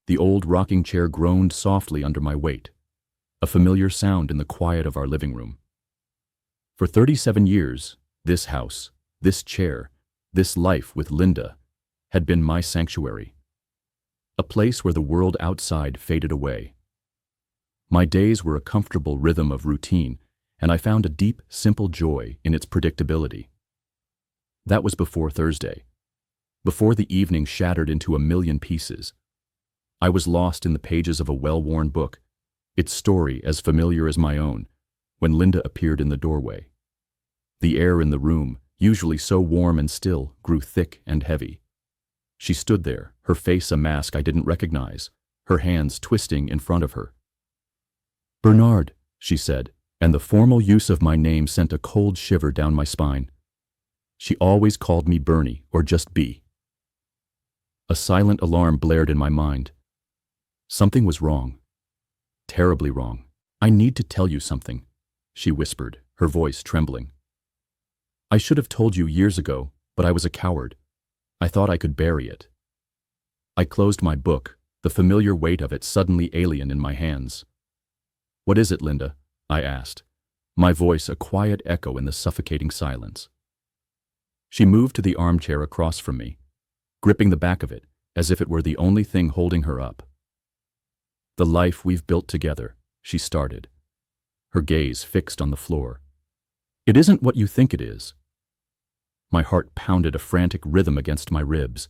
The old rocking chair groaned softly under my weight, a familiar sound in the quiet of our living room. For 37 years, this house, this chair, this life with Linda had been my sanctuary, a place where the world outside faded away. My days were a comfortable rhythm of routine, and I found a deep, simple joy in its predictability. That was before Thursday, before the evening shattered into a million pieces. I was lost in the pages of a well-worn book, its story as familiar as my own, when Linda appeared in the doorway. The air in the room, usually so warm and still, grew thick and heavy. She stood there, her face a mask I didn't recognize, her hands twisting in front of her. "Bernard," she said, and the formal use of my name sent a cold shiver down my spine. She always called me Bernie, or just B. A silent alarm blared in my mind. Something was wrong. Terribly wrong. "I need to tell you something," she whispered, her voice trembling. "I should have told you years ago, but I was a coward. I thought I could bury it." I closed my book, the familiar weight of it suddenly alien in my hands. "What is it, Linda?" I asked, my voice a quiet echo in the suffocating silence. She moved to the armchair across from me, gripping the back of it as if it were the only thing holding her up. "The life we've built together," she started, her gaze fixed on the floor. "It isn't what you think it is." My heart pounded a frantic rhythm against my ribs.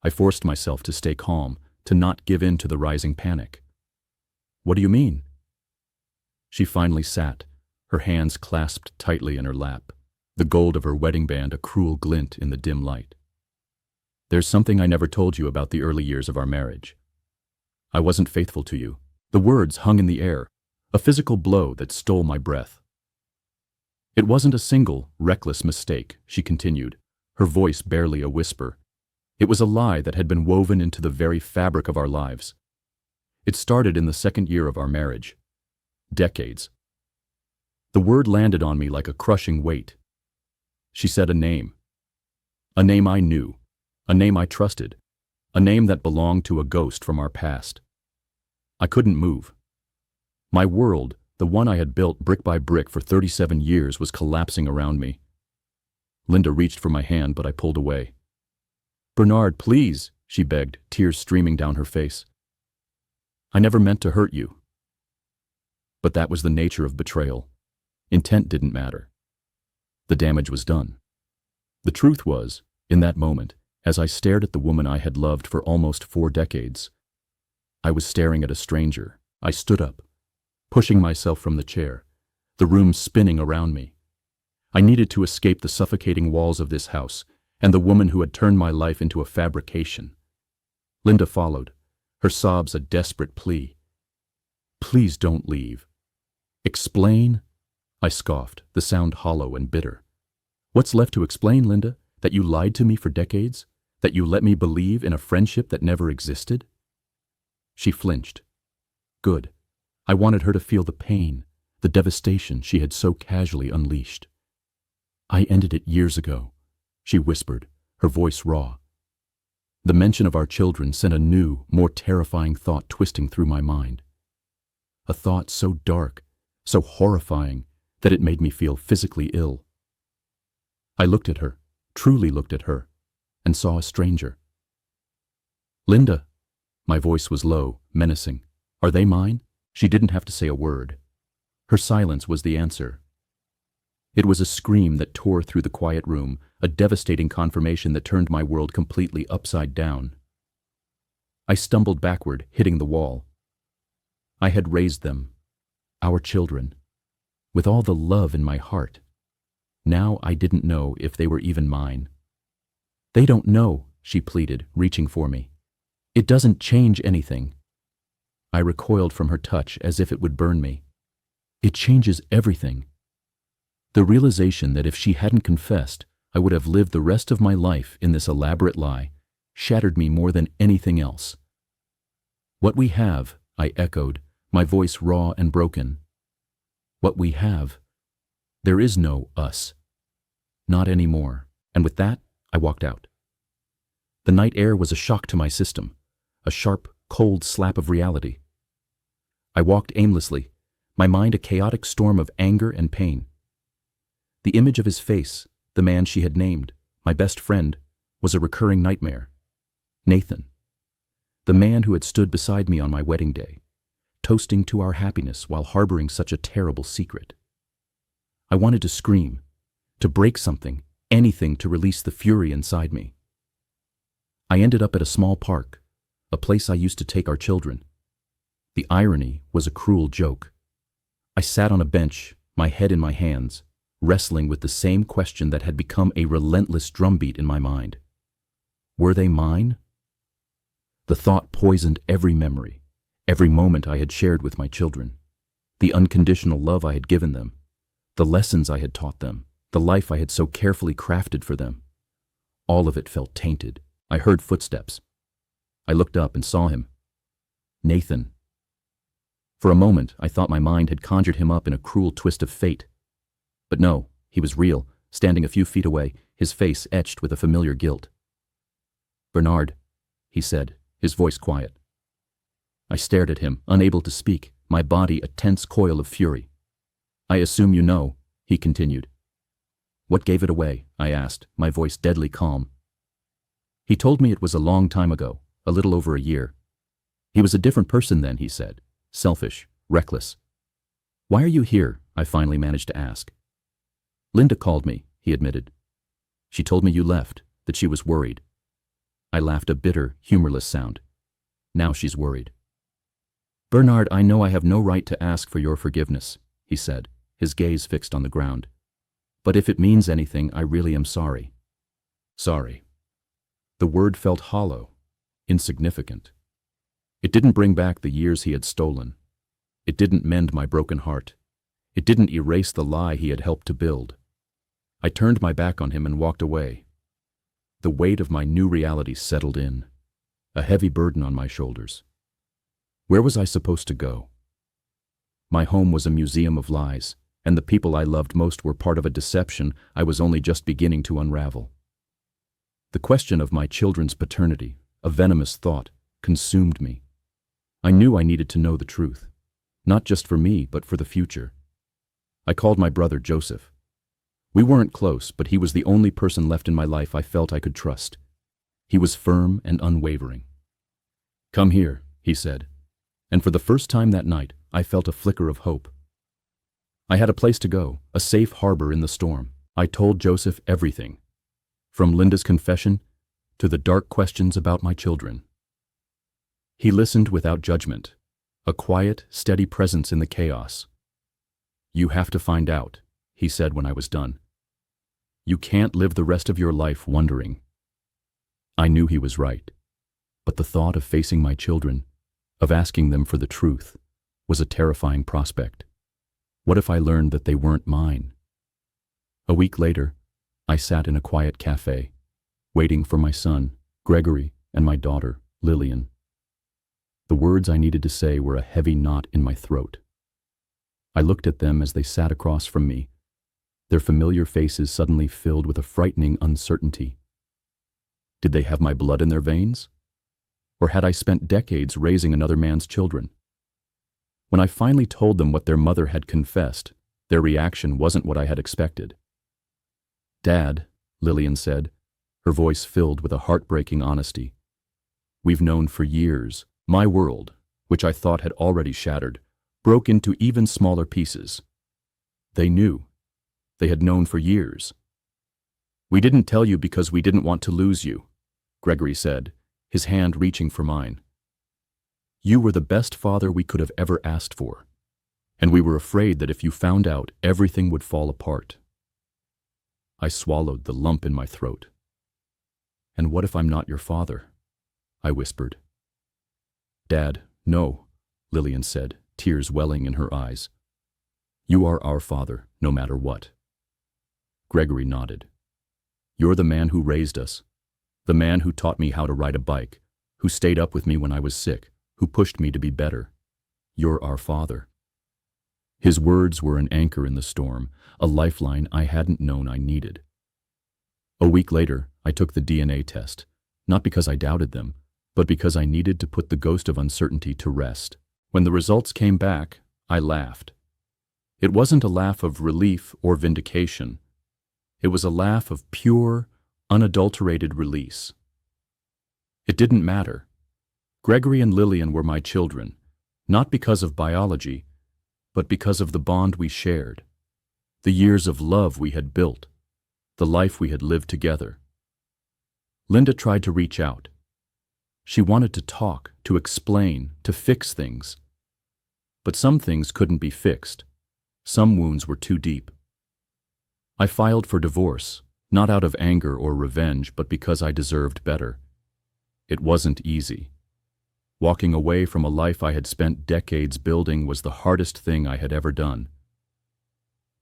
I forced myself to stay calm, to not give in to the rising panic. "What do you mean?" She finally sat, her hands clasped tightly in her lap, the gold of her wedding band a cruel glint in the dim light. "There's something I never told you about the early years of our marriage. I wasn't faithful to you." The words hung in the air, a physical blow that stole my breath. "It wasn't a single, reckless mistake," she continued, her voice barely a whisper. "It was a lie that had been woven into the very fabric of our lives. It started in the second year of our marriage. Decades." The word landed on me like a crushing weight. She said a name I knew, a name I trusted, a name that belonged to a ghost from our past. I couldn't move. My world, the one I had built brick by brick for 37 years, was collapsing around me. Linda reached for my hand, but I pulled away. "Bernard, please," she begged, tears streaming down her face. "I never meant to hurt you." But that was the nature of betrayal. Intent didn't matter. The damage was done. The truth was, in that moment, as I stared at the woman I had loved for almost 4 decades, I was staring at a stranger. I stood up, pushing myself from the chair, the room spinning around me. I needed to escape the suffocating walls of this house and the woman who had turned my life into a fabrication. Linda followed, her sobs a desperate plea. "Please don't leave." "Explain?" I scoffed, the sound hollow and bitter. "What's left to explain, Linda? That you lied to me for decades? That you let me believe in a friendship that never existed?" She flinched. Good. I wanted her to feel the pain, the devastation she had so casually unleashed. "I ended it years ago," she whispered, her voice raw. The mention of our children sent a new, more terrifying thought twisting through my mind. A thought so dark, so horrifying, that it made me feel physically ill. I looked at her, truly looked at her, and saw a stranger. "Linda," my voice was low, menacing. "Are they mine?" She didn't have to say a word. Her silence was the answer. It was a scream that tore through the quiet room, a devastating confirmation that turned my world completely upside down. I stumbled backward, hitting the wall. I had raised them, our children, with all the love in my heart. Now I didn't know if they were even mine. "They don't know," she pleaded, reaching for me. "It doesn't change anything." I recoiled from her touch as if it would burn me. "It changes everything." The realization that if she hadn't confessed, I would have lived the rest of my life in this elaborate lie shattered me more than anything else. "What we have," I echoed, my voice raw and broken. "What we have. There is no us. Not anymore." And with that, I walked out. The night air was a shock to my system, a sharp, cold slap of reality. I walked aimlessly, my mind a chaotic storm of anger and pain. The image of his face, the man she had named, my best friend, was a recurring nightmare. Nathan. The man who had stood beside me on my wedding day, toasting to our happiness while harboring such a terrible secret. I wanted to scream, to break something, anything to release the fury inside me. I ended up at a small park, a place I used to take our children. The irony was a cruel joke. I sat on a bench, my head in my hands, wrestling with the same question that had become a relentless drumbeat in my mind. Were they mine? The thought poisoned every memory, every moment I had shared with my children, the unconditional love I had given them, the lessons I had taught them, the life I had so carefully crafted for them. All of it felt tainted. I heard footsteps. I looked up and saw him. Nathan. For a moment, I thought my mind had conjured him up in a cruel twist of fate. But no, he was real, standing a few feet away, his face etched with a familiar guilt. "Bernard," he said, his voice quiet. I stared at him, unable to speak, my body a tense coil of fury. "I assume you know," he continued. "What gave it away?" I asked, my voice deadly calm. He told me it was a long time ago, a little over a year. He was a different person then, he said, selfish, reckless. "Why are you here?" I finally managed to ask. "Linda called me," he admitted. "She told me you left, that she was worried." I laughed a bitter, humorless sound. "Now she's worried." "Bernard, I know I have no right to ask for your forgiveness," he said, his gaze fixed on the ground. "But if it means anything, I really am sorry." Sorry. The word felt hollow, insignificant. It didn't bring back the years he had stolen. It didn't mend my broken heart. It didn't erase the lie he had helped to build. I turned my back on him and walked away. The weight of my new reality settled in, a heavy burden on my shoulders. Where was I supposed to go? My home was a museum of lies, and the people I loved most were part of a deception I was only just beginning to unravel. The question of my children's paternity, a venomous thought, consumed me. I knew I needed to know the truth, not just for me, but for the future. I called my brother Joseph. We weren't close, but he was the only person left in my life I felt I could trust. He was firm and unwavering. "Come here," he said, and for the first time that night, I felt a flicker of hope. I had a place to go, a safe harbor in the storm. I told Joseph everything, from Linda's confession to the dark questions about my children. He listened without judgment, a quiet, steady presence in the chaos. "You have to find out," he said when I was done. "You can't live the rest of your life wondering." I knew he was right, but the thought of facing my children, of asking them for the truth, was a terrifying prospect. What if I learned that they weren't mine? A week later, I sat in a quiet cafe, waiting for my son, Gregory, and my daughter, Lillian. The words I needed to say were a heavy knot in my throat. I looked at them as they sat across from me, their familiar faces suddenly filled with a frightening uncertainty. Did they have my blood in their veins? Or had I spent decades raising another man's children? When I finally told them what their mother had confessed, their reaction wasn't what I had expected. "Dad," Lillian said, her voice filled with a heartbreaking honesty. "We've known for years. My world, which I thought had already shattered, broke into even smaller pieces. They knew. They had known for years." "We didn't tell you because we didn't want to lose you," Gregory said, his hand reaching for mine. "You were the best father we could have ever asked for, and we were afraid that if you found out, everything would fall apart." I swallowed the lump in my throat. "And what if I'm not your father?" I whispered. "Dad, no," Lillian said, tears welling in her eyes. "You are our father, no matter what." Gregory nodded. "You're the man who raised us, the man who taught me how to ride a bike, who stayed up with me when I was sick, who pushed me to be better. You're our father." His words were an anchor in the storm, a lifeline I hadn't known I needed. A week later, I took the DNA test, not because I doubted them, but because I needed to put the ghost of uncertainty to rest. When the results came back, I laughed. It wasn't a laugh of relief or vindication. It was a laugh of pure, unadulterated release. It didn't matter. Gregory and Lillian were my children, not because of biology, but because of the bond we shared, the years of love we had built, the life we had lived together. Linda tried to reach out. She wanted to talk, to explain, to fix things. But some things couldn't be fixed. Some wounds were too deep. I filed for divorce, not out of anger or revenge, but because I deserved better. It wasn't easy. Walking away from a life I had spent decades building was the hardest thing I had ever done.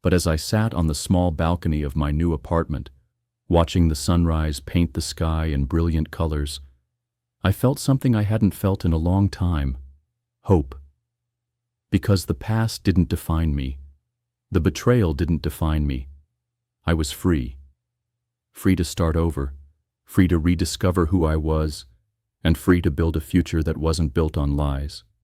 But as I sat on the small balcony of my new apartment, watching the sunrise paint the sky in brilliant colors, I felt something I hadn't felt in a long time: hope. Because the past didn't define me. The betrayal didn't define me. I was free. Free to start over, free to rediscover who I was, and free to build a future that wasn't built on lies.